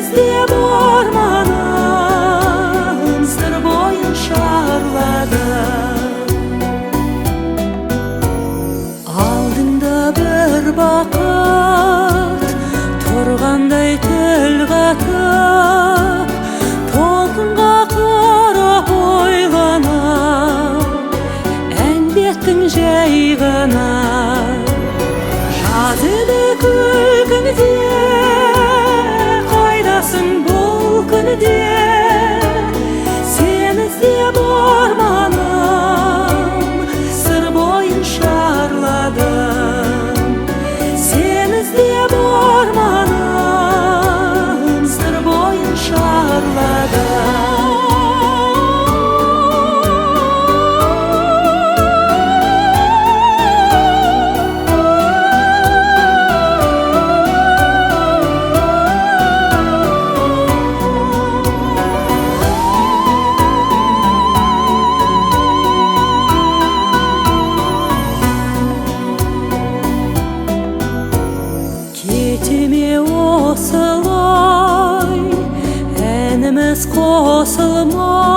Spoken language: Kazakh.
іздеп орманым сыр бойын шарлады. Алдыңда бір бақыт тұрғандай тіл қатып, толқынға қарап ойланам, ән беттің жай ғана. Жаз еді күлкіңде, қайдасың бұл күнде, сені іздеп орманым сыр бойын шарладым. Сені іздеп орманым сыр бойын шарладым. Кетеме осылай әніміз қосылмай,